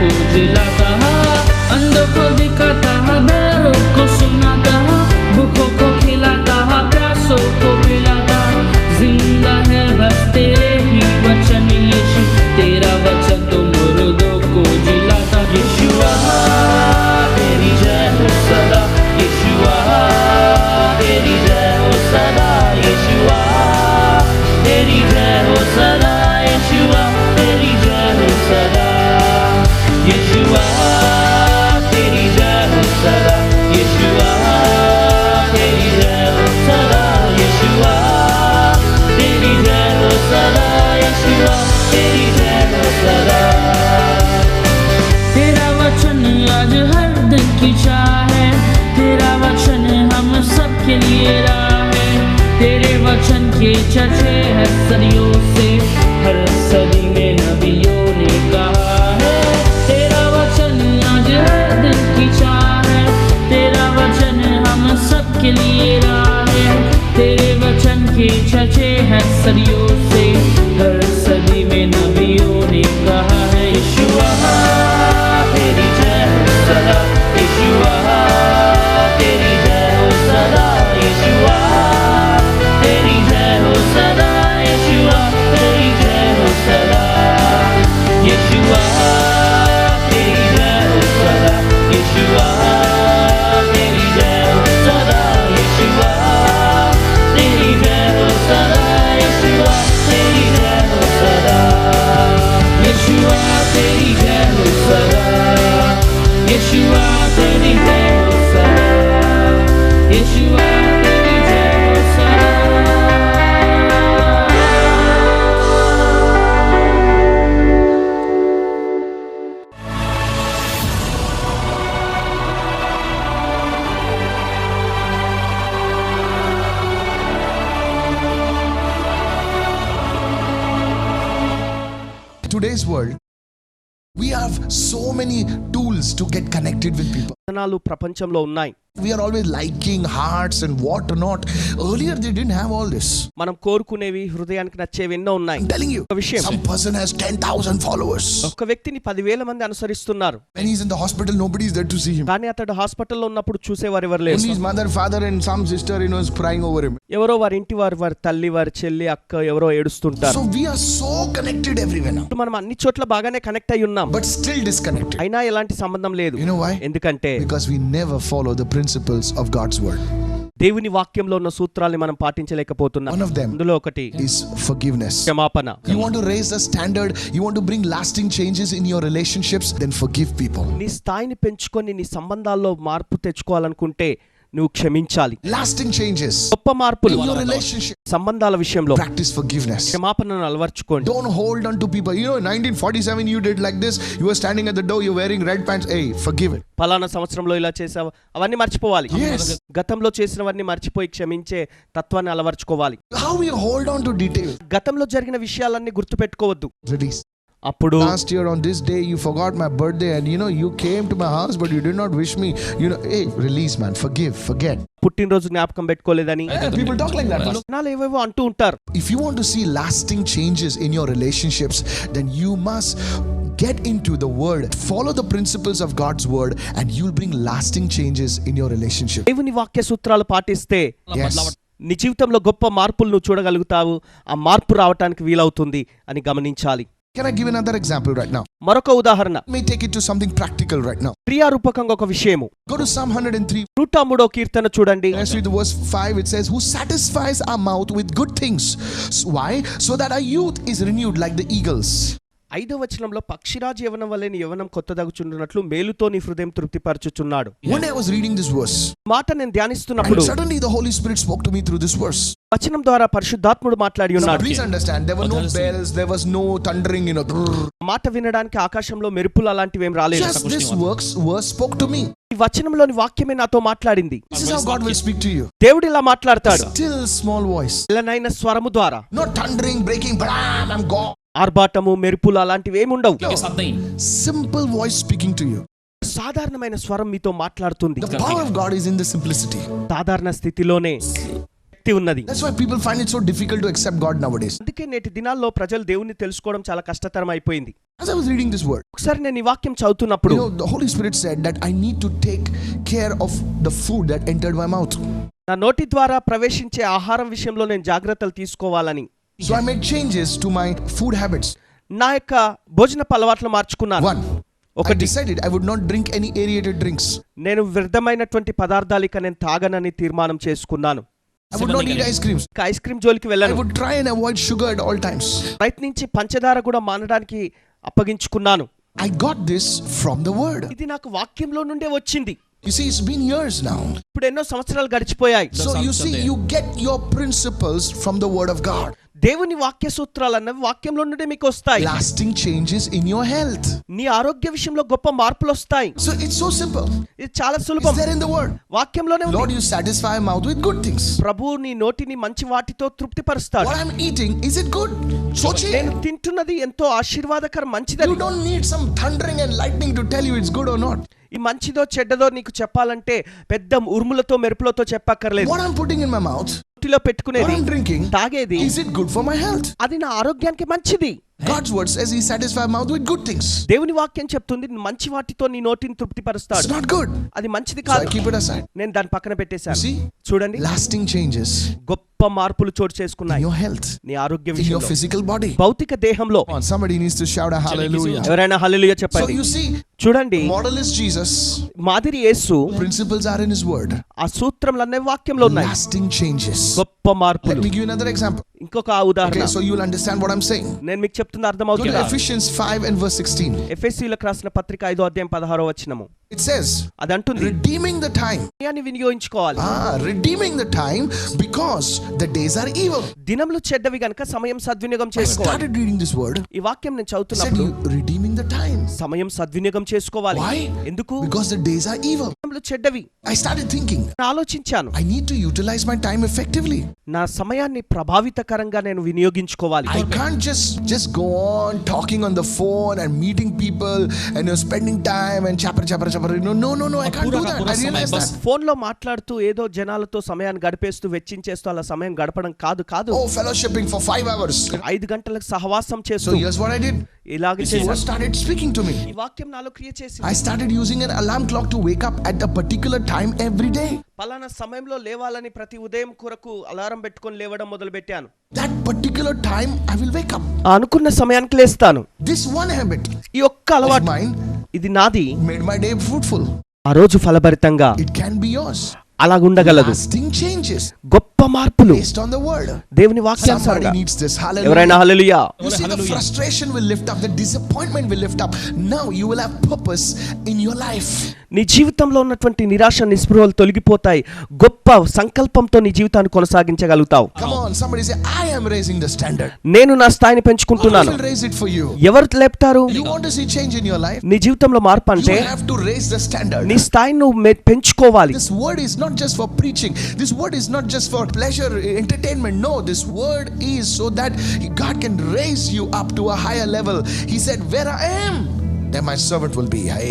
को जिलाता, अंधों को दिखाता, बेरों को सुनाता, भूखों को खिलाता, प्यासों को पिलाता। जिंदा है बस तेरे ही वचन यीशु, तेरा वचन तो मुर्दों को जिलाता। यीशुआ तेरी जय हो सदा, यीशुआ तेरी जय हो सदा, यीशुआ तेरी जय हो सदा, यीशुआ तेरी जय हो सदा, यीशुआ तेरी जय हो सदा, यीशुआ तेरी जय हो सदा, यीशुआ तेरी जय हो सदा, यीशुआ तेरी जय हो सदा। तेरा वचन आज हर दिन की चाह है, तेरा वचन हम सबके लिए राह है। तेरे वचन के चर्चे है सदियों से, हर सदी में नबियों ने कहा है। तेरा वचन आज हर दिन की चाह है, तेरा वचन हम सबके लिए राह है। तेरे वचन के चर्चे है सदियों से, हर सदी में नबियों ने कहा है। यीशुआ तेरी जय हो सदा, यीशुआ तेरी जय हो सदा, यीशुआ तेरी जय हो सदा, यीशुआ तेरी जय हो सदा, यीशुआ तेरी जय हो सदा, यीशुआ तेरी जय हो सदा, यीशुआ तेरी जय हो सदा, यीशुआ तेरी जय हो सदा, यीशुआ तेरी जय हो सदा, यीशुआ तेरी जय हो सदा, यीशुआ तेरी जय हो सदा। Today's world, we have so many tools to get connected with people. సాధనాలు ప్రపంచంలో ఉన్నాయి. We are always liking hearts and what not. Earlier they didn't have all this. మనం కోరుకునేవి, హృదయానికి నచ్చేవి ఎన్నో ఉన్నాయి. I'm telling you, ఒక విషయం, some person has 10,000 followers. ఒక వ్యక్తిని 10,000 మంది అనుసరిస్తున్నారు. When he's in the hospital, nobody is there to see him. కానీ అతడు హాస్పిటల్లో ఉన్నప్పుడు చూసేవారు ఎవరు లేరు. Only his mother, father and some sister, is crying over him. ఎవరో వారి ఇంటి వారి తల్లి, వారి చెల్లి, అక్క ఎవరో ఏడుస్తుంటారు. So we are so connected everywhere now. మనం అన్ని చోట్ల బాగానే కనెక్ట్ అయి ఉన్నాం, But still disconnected. అయినా ఎలాంటి సంబంధం లేదు. You know why? ఎందుకంటే Because we never follow the principles of God's word. దేవుని వాక్యంలో ఉన్న సూత్రాల్ని మనం పాటించలేకపోతున్నాం. One of them అందులో ఒకటి is forgiveness. క్షమాపణ. You want to raise the standard, you want to bring lasting changes in your relationships, then forgive people. నీ స్థాయిని పెంచుకొని నీ సంబంధాల్లో మార్పు తెచ్చుకోవాలనుకుంటే నువ్వు క్షమించాలి. Lasting changes గొప్ప మార్పులు in your relationship. సంబంధాల విషయంలో Practice forgiveness. క్షమాపణను అలవర్చుకోండి. Don't hold on to people. You know, in 1947 you did like this. You were standing at the door, you're wearing red pants. Hey, forgive it. ఫలానా సంవత్సరంలో ఇలా చేసావు, అవన్నీ మర్చిపోవాలి. Yes. గతంలో చేసినవన్నీ మర్చిపోయి క్షమించే తత్వాన్ని అలవర్చుకోవాలి. How we hold on to details. గతంలో జరిగిన విషయాలన్నీ గుర్తుపెట్టుకోవద్దు. Release. అప్పుడు Last year on this day you forgot my birthday and you came to my house but you did not wish me. Hey, release man, forgive, forget. పుట్టినరోజు జ్ఞాపకం పెట్టుకోలేదని People talk like that. జనాలు ఏవేవో అంటూ ఉంటారు. If you want to see lasting changes in your relationships, then you must get into the word, follow the principles of God's word, and you'll bring lasting changes in your relationship. దేవుని వాక్య సూత్రాలు పాటిస్తే Yes. నీ జీవితంలో గొప్ప మార్పులు నువ్వు చూడగలుగుతావు. ఆ మార్పు రావటానికి వీలవుతుంది అని గమనించాలి. Can I give another example right now? మరొక ఉదాహరణ, Let me take it to something practical right now. క్రియారూపకంగా ఒక విషయము. Go to Psalm 103. 103వ కీర్తన చూడండి. Let's read the verse 5. It says, who satisfies our mouth with good things. Why? So that our youth is renewed like the eagles. 5వ వచనంలో పక్షిరాజు యవనం వలె నీ యవనం కొత్తదగుచున్నట్లు మేలుతో నీ హృదయం తృప్తిపరచుచున్నాడు. One day I was reading this verse, మాట నేను ధ్యానిస్తున్నప్పుడు and suddenly the Holy Spirit spoke to me through this verse. వచనం ద్వారా పరిశుద్ధాత్ముడు మాట్లాడి Now ఉన్నాడు. please understand, there were no bells, there was no thundering, మాట వినడానికి ఆకాశంలో మెరుపులు అలాంటివి ఏం రాలేదు. Just this verse spoke to me. ఈ వచనంలోని వాక్యమే నాతో మాట్లాడింది. This is how God will speak to you. దేవుడు ఇలా మాట్లాడతాడు. Still small voice. ఇలానైన స్వరము ద్వారా. Not thundering, breaking, blam, I'm gone. ఆర్భాటము, మెరుపులు అలాంటివి ఏముండవు. Simple voice speaking to you. సాధారణమైన స్వరం మీతో మాట్లాడుతుంది. The power of God is in the simplicity. సాధారణ స్థితిలోనే శక్తి ఉన్నది. That's why people find it so difficult to accept God nowadays. అందుకే నేటి దినాల్లో ప్రజలు దేవుణ్ణి తెలుసుకోవడం చాలా కష్టతరం అయిపోయింది. As I was reading this word, ఒకసారి నేను ఈ వాక్యం చదువుతున్నప్పుడు the Holy Spirit said that I need to take care of the food that entered my mouth. నా నోటి ద్వారా ప్రవేశించే ఆహారం విషయంలో నేను జాగ్రత్తలు తీసుకోవాలని. So I made changes to my food habits. నా యొక్క భోజనపు అలవాట్లు మార్చుకున్నాను. One, I decided I would not drink any aerated drinks. నేను వ్యర్థమైనటువంటి పదార్థాలు ఇక నేను తాగనని తీర్మానం చేసుకున్నాను. I would not eat ice creams. Ice cream జోలికి I వెళ్ళను. would try and avoid sugar at all times. ప్రయత్నించి పంచదార కూడా మానడానికి అప్పగించుకున్నాను. I got this from the word. ఇది నాకు వాక్యంలో నుండే వచ్చింది. You see, it's been years now. ఇప్పుడు ఎన్నో సంవత్సరాలు గడిచిపోయాయి. So you see, you get your principles from the word of God. దేవుని వాక్య సూత్రాలు అన్నవి వాక్యంలో నుండి మీకు వస్తాయి. Lasting changes in your health. నీ ఆరోగ్య విషయంలో గొప్ప మార్పులు వస్తాయి. So it's so simple. ఇది చాలా సులభం. It's there in the word. వాక్యంలోనే ఉంది. Lord, you satisfy my mouth with good things. ప్రభు నీ నోటిని మంచి వాటితో తృప్తిపరుస్తాడు. What I'm eating, is it good? నేను తింటున్నది ఎంతో ఆశీర్వాదకరం మంచిది. You don't need some thundering and lightning to tell you it's good or not. ఈ మంచిదో చెడ్డదో నీకు చెప్పాలంటే పెద్ద ఉరుములతో మెరుపులతో చెప్పక్కర్లేదు. What I'm putting in my mouth, నోటిలో what పెట్టుకునేది I'm drinking, తాగేది is it good for my health? అది నా ఆరోగ్యానికి మంచిది. God's word says he satisfies my mouth with good things. దేవుని వాక్యం చెప్తుంది మంచి వాటితో నీ నోటిని It's తృప్తిపరుస్తాడు. not good. అది మంచిది So కాదు. I keep it aside. నేను దాని పక్కన పెట్టేశాను. See? చూడండి, Lasting changes గొప్ప మార్పులు చోటు in చేసుకున్నాయి your health, నీ ఆరోగ్య in your విషయంలో, physical body. భౌతిక దేహంలో. Come on, somebody needs to shout a hallelujah. ఎవరైనా హల్లెలూయా So చెప్పండి. you see, చూడండి, model is Jesus. మాదిరి యేసు, Principles are in his word. ఆ సూత్రములన్నీ వాక్యంలో ఉన్నాయి. Lasting changes. గొప్ప Let మార్పులు. me give you another example. ఇంకొక ఉదాహరణ. Okay, so you'll understand what I'm saying. నేను మీకు చెప్తుంది Go to అర్థమవుతుందా? Ephesians 5 and verse 16. ఎఫెసీయులకు రాసిన పత్రిక 5వ అధ్యాయం 16వ వచనము. It says, అది అంటుంది, redeeming the time. సమయాన్ని వినియోగించుకోవాలి. Redeeming the time because the days are evil. దినములు చెడ్డవి గనుక సమయం సద్వినియోగం I చేసుకోవాలి. started reading this word. ఈ వాక్యం నేను I said, చదువుతున్నప్పుడు you redeeming the time. సమయం సద్వినియోగం చేసుకోవాలి. Why? ఎందుకు? Because the days are evil. దినములు చెడ్డవి. I started thinking, నేను ఆలోచించాను, I need to utilize my time effectively. నా సమయాన్ని ప్రభావితకరంగా నేను వినియోగించుకోవాలి. I can't just go on talking on the phone and meeting people and you're spending time and chapter. No, I can't do that. I realize that. Phone లో మాట్లాడుతూ ఏదో జనాలతో సమయాన్ని గడిపేస్తూ వెచ్చించేస్తూ అలా సమయం గడపడం కాదు. Oh, fellowshipping for 5 hours. 5 గంటలకు సహవాసం So చేస్తూ here's what I did. ఇలాగే You see, what చేశాను. started speaking to me. ఈ వాక్యం నాలో క్రియ చేసి I started using an alarm clock to wake up at a particular time every day. పలానా సమయంలో లేవాలని ప్రతి ఉదయం కొరకు అలారం పెట్టుకొని లేవడం మొదలు పెట్టాను. That particular time I will wake up. అనుకున్న సమయానికి లేస్తాను. This one habit ఈ ఒక్క of అలవాటు mine ఇది నాది. made my day fruitful. ఆ రోజు ఫలభరితంగా It can be yours. అలాగుండగలదు. Lasting changes గొప్ప మార్పులు based on the word. దేవుని Somebody వాక్యానుసారంగా. needs this. ఎవరైనా Hallelujah. Hallelujah. You see, the frustration will lift up, the disappointment will lift up. Now you will have purpose in your life. నీ జీవితంలో ఉన్నటువంటి నిరాశ నిస్పృహలు తొలగిపోతాయి. గొప్ప సంకల్పంతో నీ జీవితాన్ని కొనసాగించగలుగుతావు. Come on, somebody say, I am raising the standard. నేను నా స్థాయిని Who పెంచుకుంటున్నాను. will raise it for you? ఎవరు లేపుతారు? You want to see change in your life? నీ జీవితంలో మార్పు అంటే You have to raise the standard. నీ స్థాయిని నువ్వు పెంచుకోవాలి. This word is not just for preaching. This word is not just for pleasure, entertainment. No, this word is so that God can raise you up to a higher level. He said, where I am, there my servant will be. Hey,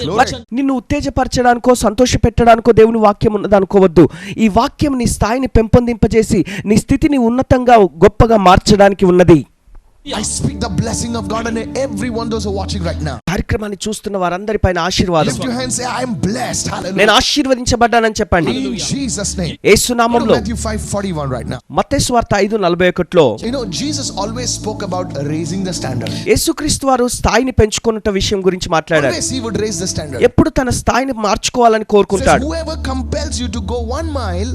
glory. నిన్ను ఉత్తేజపరచడానికో సంతోష పెట్టడానికో దేవుని వాక్యం ఉన్నది అనుకోవద్దు. ఈ వాక్యం నీ స్థాయిని పెంపొందింపజేసి నీ స్థితిని ఉన్నతంగా గొప్పగా మార్చడానికి ఉన్నది. I speak the blessing of God on everyone those who are watching right now. కార్యక్రమాన్ని చూస్తున్న వారందరిపైన ఆశీర్వాదం. Lift your hand, say, I am blessed. నేను Hallelujah. ఆశీర్వదించబడ్డానని చెప్పండి. In Jesus' name. Yesu Go to నామములో. Matthew 5:41 right now. మత్తయి సువార్త 5:41లో You know, Jesus always spoke about raising the standard. యేసుక్రీస్తు వారు స్థాయిని పెంచుకున్న విషయం గురించి మాట్లాడారు. Always he would raise the standard. ఎప్పుడు తన స్థాయిని మార్చుకోవాలని Says, కోరుకుంటాడు. whoever compels you to go 1 mile,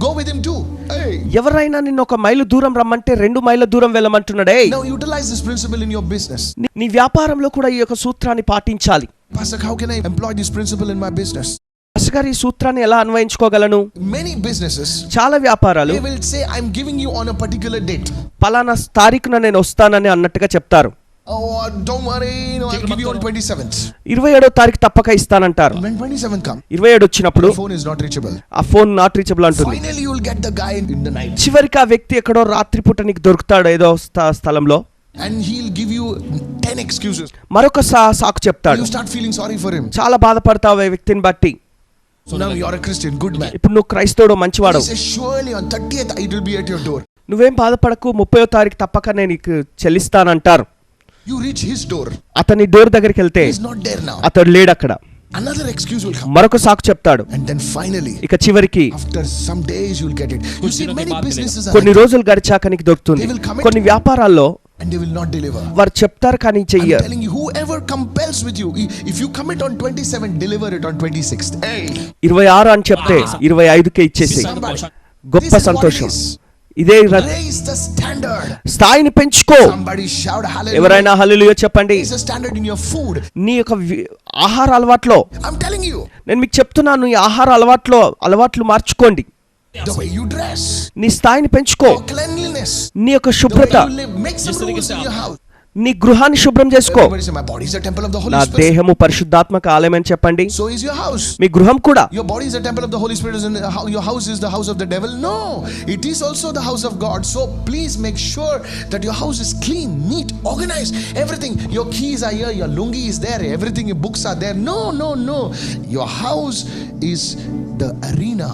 go with him too. Hey. ఎవరైనా నిన్ను 1 మైలు దూరం రమ్మంటే 2 మైళ్ళ దూరం వెళ్ళమంటున్నాడే. Now utilize this principle in your business. నీ వ్యాపారంలో కూడా ఈ యొక్క సూత్రాన్ని పాటించాలి. Pastor, how can I employ this principle in my business? అసలు ఈ సూత్రాన్ని ఎలా అన్వయించుకోగలను? Many businesses, చాలా వ్యాపారాలు they will say, I'm giving you on a particular date. పలానా తారీఖున నేను వస్తానని అన్నట్టుగా చెప్తారు. Oh, don't worry, I'll give you on 27th. 27వ తారీఖు తప్పక ఇస్తానంటారు. When 27 come, 27 వచ్చినప్పుడు the phone is not reachable. ఆ ఫోన్ నాట్ రీచబుల్ అంటుంది. Finally, you will get the guy in the night. చివరికి ఆ వ్యక్తి ఎక్కడో రాత్రిపూట నీకు దొరుకుతాడు ఏదో స్థలంలో. And he'll give you 10 excuses. మరొక సాకు చెప్తాడు. You start feeling sorry for him. చాలా బాధపడతావు ఆ వ్యక్తిని బట్టి. So now you're a Christian, good man. ఇప్పుడు నువ్వు క్రైస్తవుడు మంచివాడు. He says, surely on 30th it will be at your door. నువ్వేం బాధపడకు, 30వ తారీఖు తప్పక నేను నీకు చెల్లిస్తానంటారు. You reach his door. అతని డోర్ దగ్గరికి వెళ్తే He's not there now. అతడు లేడు అక్కడ. Another excuse will come. మరొక సాకు చెప్తాడు. And then finally, ఇక చివరికి after some days you'll get it. You see, many businesses are కొన్ని రోజులు గడిచాక నీకు దొరుకుతుంది. కొన్ని వ్యాపారాల్లో and they will not deliver. వారు చెప్తారు కానీ I'm చెయ్యరు. telling you, whoever compels with you, if you commit on 27, deliver it on 26th. Hey, 26 అని చెప్తే 25కే ఇచ్చేసి somebody. గొప్ప This is what it సంతోషం. is. ఇదే Raise the standard. స్థాయిని పెంచుకో. Somebody shout hallelujah. ఎవరైనా హల్లెలూయా చెప్పండి. Raise the standard in your food. నీ యొక్క ఆహార అలవాట్లో I'm telling you. నేను మీకు చెప్తున్నాను, ఈ ఆహార అలవాట్లు మార్చుకోండి. The way you dress. నీ స్థాయిని పెంచుకో. Your cleanliness. నీ యొక్క The శుభ్రత. way you live. Make some rules in your house. నీ గృహాన్ని శుభ్రం చేసుకో. Everybody say, my body is a temple of the Holy నా Spirit. దేహము పరిశుద్ధాత్మక ఆలయం అని చెప్పండి. So is your house. మీ గృహం కూడా. Your body is a temple of the Holy Spirit. Your house is the house of the devil. No, it is also the house of God. So please make sure that your house is clean, neat, organized. Everything. Your keys are here. Your lungi is there. Everything. Your books are there. No. Your house is the arena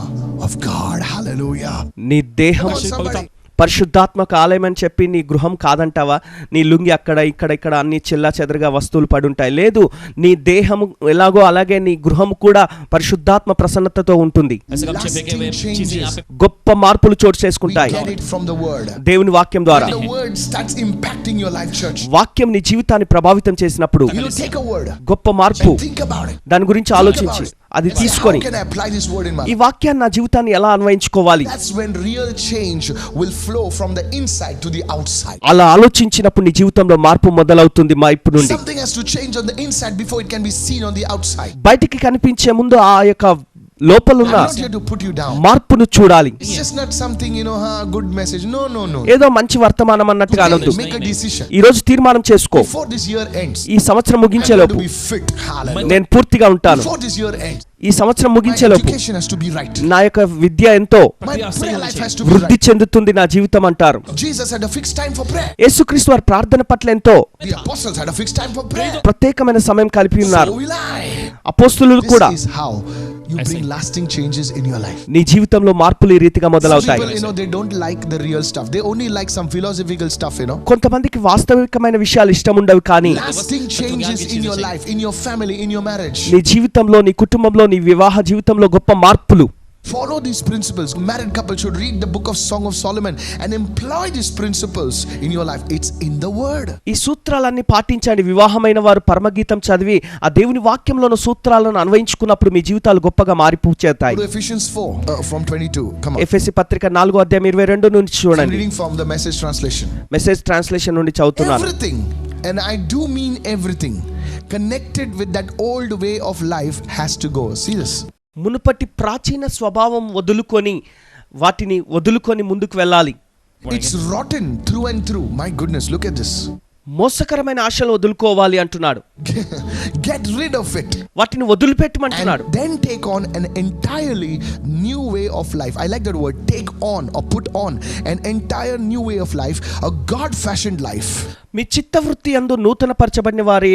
of God. Hallelujah. నీ దేహం Come on, somebody. పరిశుద్ధాత్మక ఆలయం అని చెప్పి నీ గృహం కాదంటావా? నీ లుంగి అక్కడ ఇక్కడ అన్ని చెల్లా చెదరుగా వస్తువులు పడుంటాయి. లేదు, నీ దేహం ఎలాగో అలాగే నీ గృహం కూడా పరిశుద్ధాత్మ ప్రసన్నతతో ఉంటుంది. Lasting changes. గొప్ప మార్పులు చోటు We చేసుకుంటాయి get it from the word. దేవుని వాక్యం ద్వారా. When the word starts impacting your life, church, వాక్యం నీ జీవితాన్ని ప్రభావితం చేసినప్పుడు take a word గొప్ప మార్పు. and think about it. దాని గురించి ఆలోచించి అది And say, తీసుకొని how can I apply this word in my ఈ life? వాక్యాన్ని నా జీవితాన్ని ఎలా అన్వయించుకోవాలి? That's when real change will flow from the inside to the outside. అలా ఆలోచించినప్పుడు నీ జీవితంలో మార్పు మొదలవుతుంది. మా ఇప్పుడు నుండి Something has to change on the inside before it can be seen on the outside. బయటికి కనిపించే ముందు ఆ యొక్క లోపలున్న I'm not here to put you down. మార్పును చూడాలి. It's just not something, good message. No. ఏదో మంచి వర్తమానం అన్నట్టుగా అనొద్దు. Make a decision. ఈ రోజు తీర్మానం చేసుకో, Before this year ends, ఈ సంవత్సరం I'm ముగించే going లోపు to be fit. Hallelujah. నేను పూర్తిగా ఉంటాను. Before this year ends, ఈ సంవత్సరం my ముగించే లోపు education has to be right. నా యొక్క విద్య ఎంతో My prayer life has to be వృద్ధి right. చెందుతుంది నా జీవితం అంటారు. Jesus had a fixed time for prayer. యేసుక్రీస్తు వారి ప్రార్థన పట్ల ఎంతో The apostles had a fixed time for prayer. ప్రత్యేకమైన సమయం కలిపి ఉన్నారు. So will I. అపోస్తలులు This కూడా. is how you bring lasting changes in your life. నీ జీవితంలో మార్పులు ఈ రీతిగా Some మొదలవుతాయి. people, they don't like the real stuff. They only like some philosophical stuff, కొంతమందికి వాస్తవికమైన విషయాలు ఇష్టం ఉండవు, కానీ Lasting changes in your life, in your family, in your marriage. నీ జీవితంలో, నీ కుటుంబంలో, నీ వివాహ జీవితంలో గొప్ప మార్పులు. Follow these principles. Married couple should read the book of Song of Solomon and employ these principles in your life. It's in the word. ఈ సూత్రాలన్నీ పాటించండి. వివాహమైన వారు పరమగీతం చదివి ఆ దేవుని వాక్యంలోని సూత్రాలను అన్వయించుకున్నప్పుడు మీ జీవితాలు గొప్పగా మారిపోచేతాయి. Go to Ephesians 4 from 22. Come on. ఎఫెసీ పత్రిక 4:22 నుంచి I'm చూడండి. reading from the Message translation. Message translation నుండి చదువుతున్నాను. Everything, and I do mean everything, connected with that old way of life has to go. See this. మునుపటి ప్రాచీన స్వభావం వాటిని వదులుకొని ముందుకు వెళ్ళాలి. It's rotten through and through. My goodness, look at this. మోసకరమైన ఆశలు వదులుకోవాలి అంటున్నాడు. Get rid of it. వాటిని వదిలిపెట్టమంటున్నాడు. And then take on an entirely new way of life. I like that word, take on or put on an entire new way of life, a God-fashioned life. మీ చిత్తవృత్తి యందు నూతన పరచబడిన వారై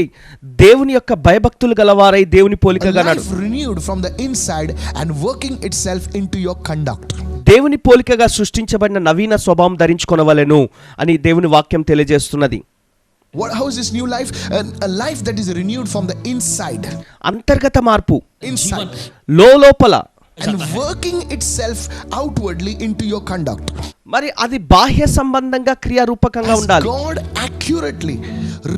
దేవుని యొక్క భయభక్తులు గలవారై దేవుని పోలికగా A life renewed from the inside and working itself into your conduct. దేవుని పోలికగా సృష్టించబడిన నవీన స్వభావం ధరించుకొనవలెను అని దేవుని వాక్యం తెలియజేస్తున్నది. How is this new life? A life that is renewed from the inside. అంతర్గత మార్పు, Inside. లోపల, And working itself outwardly into your conduct. మరి అది బాహ్య సంబంధంగా క్రియారూపకంగా As ఉండాలి. God accurately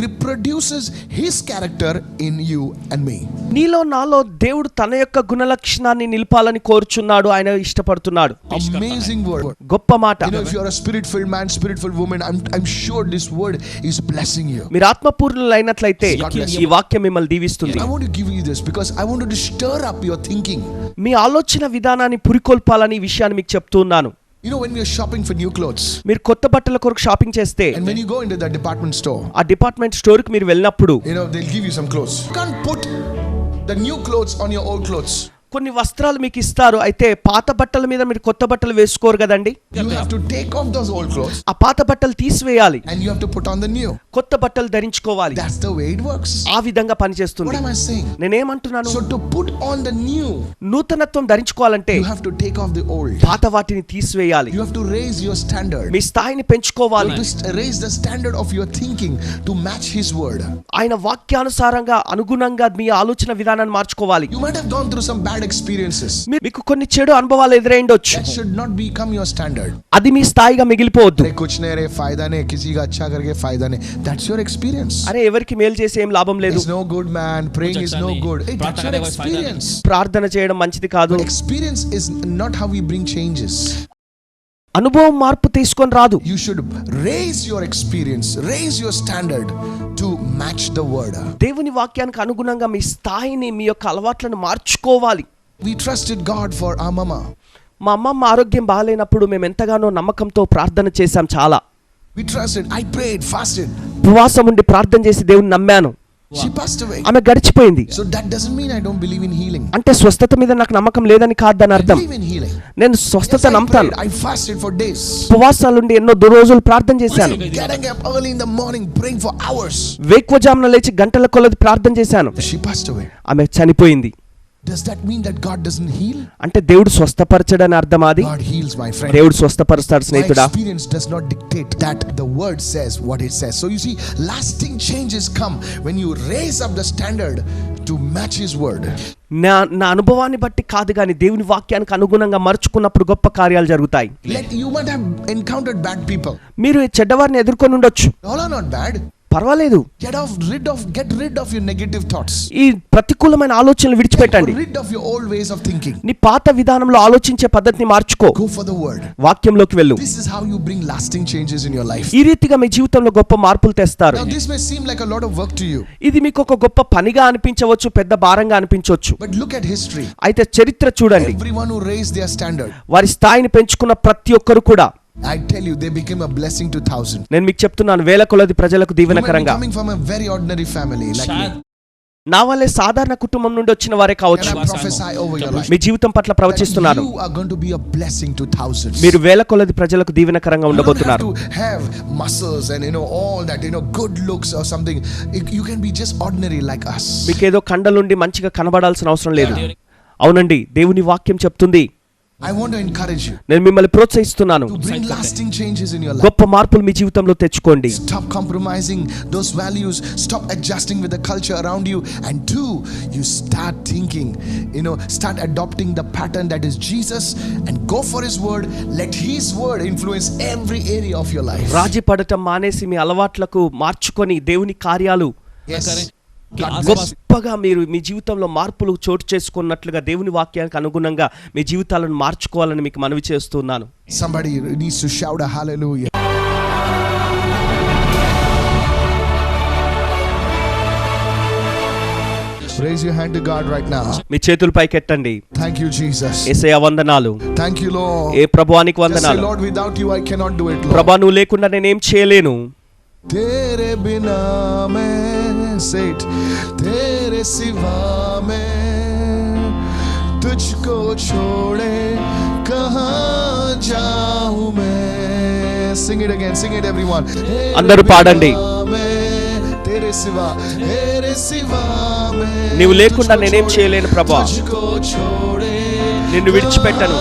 reproduces His character in you and me. నీలో నాలో దేవుడు తన యొక్క గుణలక్షణాన్ని నిలపాలని కోరుచున్నాడు. ఆయన ఇష్టపడుతున్నాడు. Amazing word. గొప్ప మాట. If you are a spirit-filled man, spirit-filled woman, I'm sure this word is blessing you. మీరు ఆత్మపూర్ణులైనట్లయితే ఈ వాక్యం మిమ్మల్ని దీవిస్తుంది. I want to give you this because I wanted to stir up your thinking. మీ ఆలోచన విధానాన్ని పురికొల్పాలని ఈ విషయాన్ని మీకు చెప్తున్నాను. When you're shopping for new clothes, మీరు కొత్త బట్టల కొరకు షాపింగ్ చేస్తే, and when you go into the department store, ఆ డిపార్ట్మెంట్ స్టోర్ కి మీరు వెళ్ళినప్పుడు they'll give you some clothes. You can't put the new clothes on your old clothes. కొన్ని వస్త్రాలు మీకు ఇస్తారు, అయితే పాత బట్టల మీద మీరు కొత్త బట్టలు వేసుకోరు కదండి. You have to take off those old clothes ఆ పాత బట్టలు తీసివేయాలి, and you have to put on the new. కొత్త బట్టలు ధరించుకోవాలి. That's the way it works. ఆ విధంగా What పనిచేస్తుంది. am I saying? నేనేమంటున్నాను, So to put on the new, నూతనత్వం ధరించుకోవాలంటే you have to take off the old. పాత వాటిని తీసివేయాలి. You have to raise your standard. మీ స్థాయిని పెంచుకోవాలి. You have to raise the standard of your thinking to match His word. ఆయన వాక్యానుసారంగా అనుగుణంగా మీ ఆలోచన విధానాన్ని మార్చుకోవాలి. You might have gone through some bad experiences. మీకు కొన్ని చెడు అనుభవాలు ఎదురైండొచ్చు, That should not become your standard. అది మీ స్థాయిగా మిగిలిపోవద్దు. अरे कुछ नहीं रे फायदा नहीं, किसी का अच्छा करके फायदा नहीं. That's your experience. అరే ఎవరికి మేలు చేసి ఏం లాభం లేదు, It's no good man. Praying is no good. Hey, that's your experience. ప్రార్థన చేయడం మంచిది కాదు. But experience is not how we bring changes. అనుభవం మార్పు తీసుకొని రాదు. You should raise your experience, raise your standard to match the word. దేవుని వాక్యానికి అనుగుణంగా మీ స్థాయిని, మీ యొక్క అలవాట్లను మార్చుకోవాలి. We trusted God for our mama. మా అమ్మమ్మ ఆరోగ్యం బాగాలేనప్పుడు మేము ఎంతగానో నమ్మకంతో ప్రార్థన చేశాం. చాలా We trusted. I prayed, fasted. ఉపవాసం ఉండి ప్రార్థన చేసి దేవుని నమ్మాను. She passed away. ఆమె గడిచిపోయింది. So that doesn't mean I don't believe in healing. అంటే స్వస్థత మీద నాకు నమ్మకం లేదని కాదు దాని I అర్థం. believe in healing. నేను Yes, స్వస్థత I నమ్ముతాను. prayed. I fasted for days. ఉపవాసాలుండి ఎన్నో రోజులు ప్రార్థన చేశాను. Getting up early in the morning, praying for hours. వేకువజామున లేచి గంటల కొలది ప్రార్థన చేశాను. She passed away. ఆమె చనిపోయింది. Does that mean that God doesn't heal? అంటే దేవుడు స్వస్థపరచడని అర్థం. అది God heals, my friend. దేవుడు స్వస్థపరుస్తాడు My స్నేహితుడా. experience does not dictate that the word says what it says. So you see, lasting changes come when you raise up the standard to match His word. నా అనుభవాన్ని బట్టి కాదు కానీ దేవుని వాక్యానికి అనుగుణంగా మరుచుకున్నప్పుడు గొప్ప కార్యాలు జరుగుతాయి. You might have encountered bad people. మీరు చెడ్డవారిని ఎదుర్కొని ఉండొచ్చు, All are not bad. పర్వాలేదు. Get rid of your negative thoughts. ఈ ప్రతికూలమైన ఆలోచనలు విడిచిపెట్టండి. Get rid of your old ways of thinking. నీ పాత విధానంలో ఆలోచించే పద్ధతిని మార్చుకో. Go for the word. వాక్యంలోకి వెళ్ళు. This is how you bring lasting changes in your life. ఈ రీతిగా మీ జీవితంలో గొప్ప మార్పులు తెస్తారు. Now this may seem like a lot of work to you. ఇది మీకు ఒక గొప్ప పనిగా అనిపించవచ్చు, పెద్ద భారంగా అనిపించవచ్చు. But look at history. అయితే చరిత్ర చూడండి. Everyone who raised their standard, వారి స్థాయిని పెంచుకున్న ప్రతి ఒక్కరు కూడా, I tell you, they became a blessing to thousands. నేను మీకు చెప్తున్నాను, వేల కొలది ప్రజలకు You might be దీవెనకరంగా. coming from a very ordinary family like me. నా వల్లే సాధారణ కుటుంబం నుండి వచ్చిన వారే కావచ్చు. Can I prophesy over your life? మీ జీవితం పట్ల That ప్రవచిస్తున్నాను, you are going to be a blessing to thousands. మీరు వేల కొలది ప్రజలకు దీవెనకరంగా You don't have ఉండబోతున్నారు. to have muscles and all that, good looks or something. You can be just ordinary like us. మీకేదో కండలుండి మంచిగా కనబడాల్సిన అవసరం లేదు. అవునండి, దేవుని వాక్యం చెప్తుంది. I want to encourage you నేను మిమ్మల్ని ప్రోత్సహిస్తున్నాను, to bring lasting changes in your life. గొప్ప మార్పులు మీ జీవితంలో తెచ్చుకోండి. Stop compromising those values. Stop adjusting with the culture around you. And two, you start thinking, start adopting the pattern that is Jesus and go for His word. Let His word influence every area of your life. రాజీ పడటం మానేసి మీ అలవాట్లకు మార్చుకొని దేవుని కార్యాలు Yes. గొప్పగా మీరు మీ జీవితంలో మార్పులు చోటు చేసుకున్నట్లుగా దేవుని వాక్యానికి అనుగుణంగా మీ జీవితాలను మార్చుకోవాలని మీకు మనవి చేస్తున్నాను. Somebody needs to shout a hallelujah. Raise your hand to God right now. మీ చేతులు పైకెత్తండి. Thank you, Jesus. యేసయ్యా వందనాలు. Thank you, Lord. A ప్రభువానికి Just say, వందనాలు. Lord, without you I cannot do it, Lord. ప్రభా, నువ్వు లేకుండా నేనేం చేయలేను. तेरे बिना मैं सेठ तेरे सिवा मैं तुझको छोड़े कहाँ जाऊं मैं. Sing it again, sing it everyone. అందరూ పాడండి. तेरे सिवा मैं నీవు లేకుండా నేనేం చేయలేను ప్రభా. तुझको छोड़े నిన్ను విడిచిపెట్టను.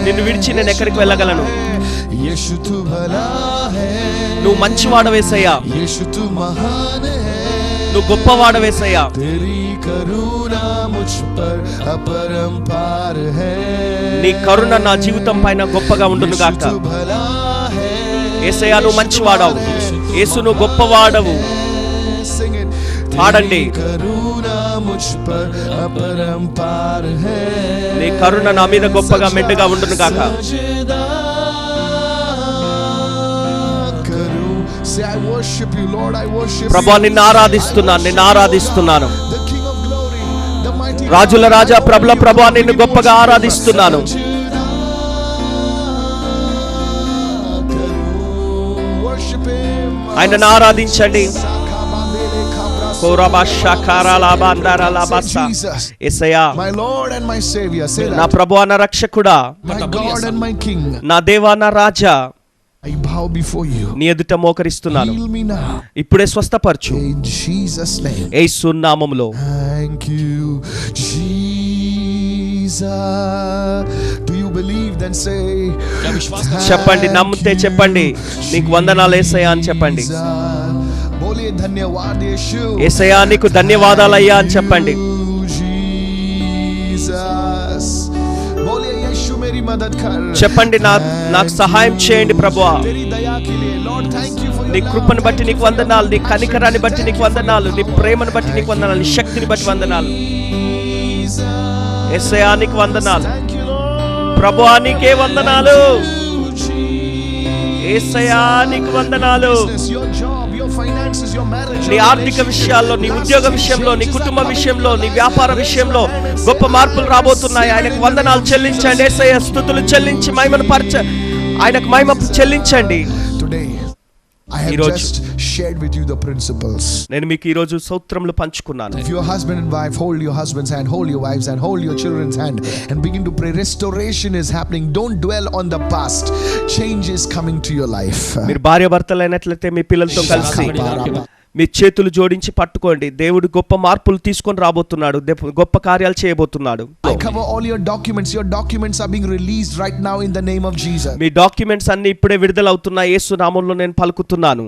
నిన్ను విడిచి నేను ఎక్కడికి వెళ్ళగలను. यीशु तू भला है, నువ్వు మంచివాడవేసయ్యా, यीशु तू महान है, నువ్వు గొప్పవాడవేసయ్యా. तेरी करुणा मुझ पर अपरंपार है, నీ కరుణ నా జీవితం పైన గొప్పగా ఉండును यीशु గాక. तू भला है, యేసయ్యా నువ్వు మంచివాడవు, యేసు నువ్వు గొప్పవాడవు. Sing it. పాడండి. तेरी करुणा मुझ पर अपरंपार है, నీ కరుణ నా మీద గొప్పగా మెండుగా ఉండును గాక. Say, I worship you, Lord, I worship ప్రభా, you. నిన్ను ఆరాధిస్తున్నాను, నిన్ను ఆరాధిస్తున్నాను. The King of Glory, the mighty రాజుల రాజా, ప్రభుల ప్రభా, నిన్ను గొప్పగా ఆరాధిస్తున్నాను. Worship him. ఆయనను ఆరాధించండి. Say, Jesus, Yesayya my Lord and my Savior. Say నా that. ప్రభువా నా రక్షకుడా, My God and my King. నా దేవా నా రాజా, I bow before you. నీ ఎదుట మోకరిస్తున్నాను. Heal me now. ఇప్పుడే స్వస్థపరచు In Jesus' name. యేసు నామములో. Thank you, Jesus. Do you believe? Then say, చెప్పండి, నమ్మితే చెప్పండి, నీకు వందనాలు యేసయ్యా అని చెప్పండి. बोलिए धन्यवाद यीशु. యేసయ్యా నీకు ధన్యవాదాలయ్యా అని చెప్పండి. Jesus. बोलिए यीशु मेरी मदद कर. చెప్పండి, నాకు సహాయం చేయండి ప్రభువా. तेरी दया के लिए Lord, thank you for నీ your కృపను love. బట్టి నీకు వందనాలు, నీ కనికరాన్ని బట్టి నీకు వందనాలు, నీ ప్రేమను బట్టి నీకు వందనాలు, నీ శక్తిని బట్టి వందనాలు. యేసయ్యా నీకు వందనాలు, Thank you, Lord. ప్రభువా నీకే వందనాలు, యేసయ్యా నీకు వందనాలు. Business, your job, your finances, your marriage, నీ your ఆర్థిక relationship. విషయాల్లో, నీ ఉద్యోగ విషయంలో, నీ కుటుంబ విషయంలో, నీ వ్యాపార విషయంలో గొప్ప మార్పులు రాబోతున్నాయి. ఆయనకు వందనాలు చెల్లించండి. యేసయ్య స్తుతులు చెల్లించి మహిమను ఆయనకు మహిమ చెల్లించండి. Today I have ఈరోజు just shared with you the principles. నేను మీకు ఈ రోజు సూత్రములు పంచుకున్నాను. If your husband and wife, hold your husband's hand, hold your wife's hand, hold your children's hand and begin to pray. Restoration is happening. Don't dwell on the past. Change is coming to your life. మీరు భార్య భర్తలైనట్లయితే మీ పిల్లలతో కలిసి మీ చేతులు జోడించి పట్టుకోండి. దేవుడు గొప్ప మార్పులు తీసుకొని రాబోతున్నాడు, గొప్ప కార్యాలు చేయబోతున్నాడు. I cover all your documents. Your documents are being released right now in the name of Jesus. Me documents అన్ని ఇప్పుడే విడుదలవుతున్నాయి. యేసు నామములో నేను పలుకుతున్నాను.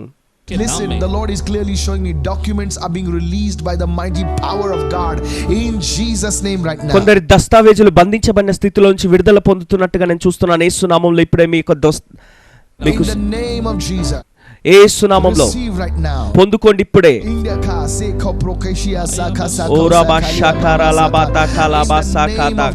Listen, the Lord is clearly showing me documents are being released by the mighty power of God in Jesus' name right now. కొందరి దస్తావేజులు బంధించబడిన స్థితిలోంచి విడుదల పొందుతున్నట్టుగా నేను చూస్తున్నాను. యేసు నామములో ఇప్పుడే మీకు In the name of Jesus. యేసు నామములో Receive right now. పొందుకోండి ఇప్పుడే. India ka se koprokesia saka saka. ఓరాబా షకరాలాబాతా కలాబాసాకాతా.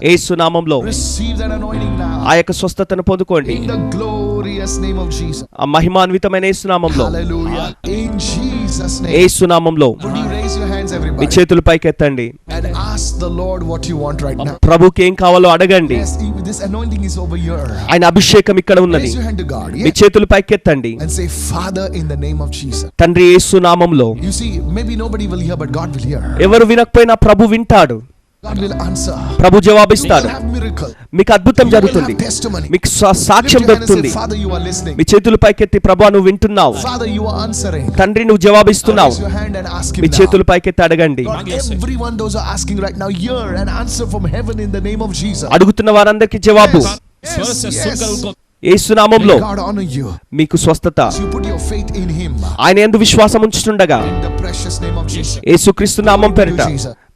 యేసు నామములో Receive that anointing now. ఆ యొక్క స్వస్థతను పొందుకోండి. In the glorious name of Jesus. ఆ మహిమాన్వితమైన యేసు నామములో, Hallelujah. In Jesus' name. యేసు నామములో Would you raise your hands, me everybody, చేతులు పైకెత్తండి. and ask the Lord what you want right now? ప్రభుకి ఏం కావాలో అడగండి. Yes, this anointing is over here. ఆయన అభిషేకం ఇక్కడ ఉన్నది. Raise your hand to God. Me Yeah. చేతులు పైకెత్తండి. And say, Father, in the name of Jesus. తండ్రి యేసు నామములో. You see, maybe nobody will hear, but God will hear. ఎవరు వినకపోయినా ప్రభు వింటాడు, God will answer. Prabhu You జవాబిస్తాడు. will have miracle. మీకు అద్భుతం You will జరుగుతుంది, have testimony. మీకు Lift సాక్ష్యం your hand and దొరుకుతుంది. say, Father, you are listening. మీ చేతులు పైకెత్తి ప్రభు నువ్వు వింటున్నావు, Father, you are answering. తండ్రి నువ్వు జవాబిస్తున్నావు. Raise your hand and ask me him చేతులు now. పైకెత్తి అడగండి. God, everyone those are asking right now, hear an answer from heaven in the name of Jesus. అడుగుతున్న వారందరికీ జవాబు Yes, yes. యేసు నామములో. May God honor you. మీకు స్వస్థత. So you put your faith in him. ఆయన యందు విశ్వాసం ఉంచుతుండగా In the precious name of Jesus. యేసుక్రీస్తు నామం పేరిట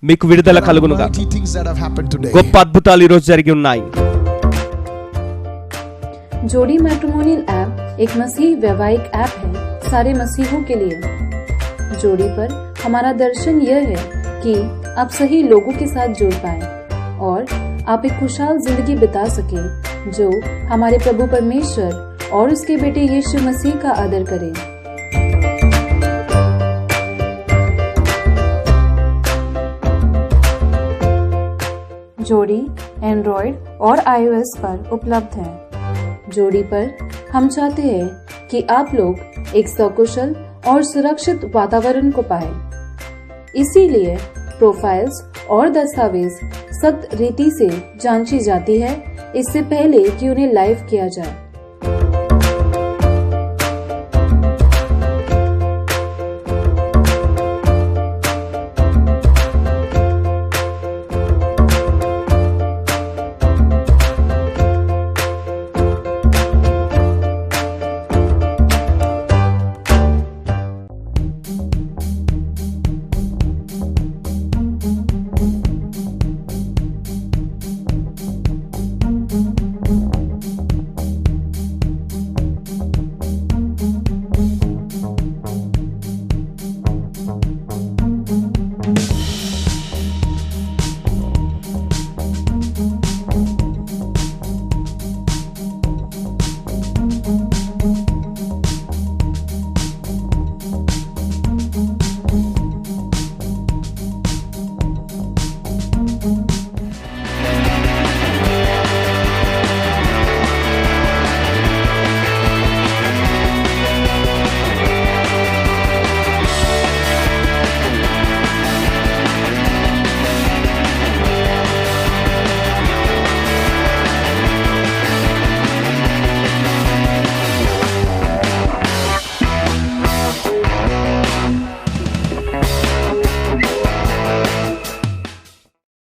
మీకు విడుదల There are కలుగునుగా. mighty things that have happened today. గొప్ప అద్భుతాలు ఈ రోజు జరిగి ఉన్నాయి. जोड़ी मैट्रिमोनियल ऐप एक मसीह वैवाहिक ऐप है सारे मसीहों के लिए। जोड़ी पर हमारा दर्शन यह है कि आप सही लोगों के साथ जुड़ पाएं और आप एक खुशहाल जिंदगी बिता सकें जो हमारे प्रभु परमेश्वर और उसके बेटे यीशु मसीह का आदर करें। जोड़ी एंड्रॉयड और iOS पर उपलब्ध है। जोड़ी पर हम चाहते हैं कि आप लोग एक सकुशल और सुरक्षित वातावरण को पाएं। इसीलिए प्रोफाइल्स और दस्तावेज सख्त रीति से जांची जाती है इससे पहले कि उन्हें लाइव किया जाए।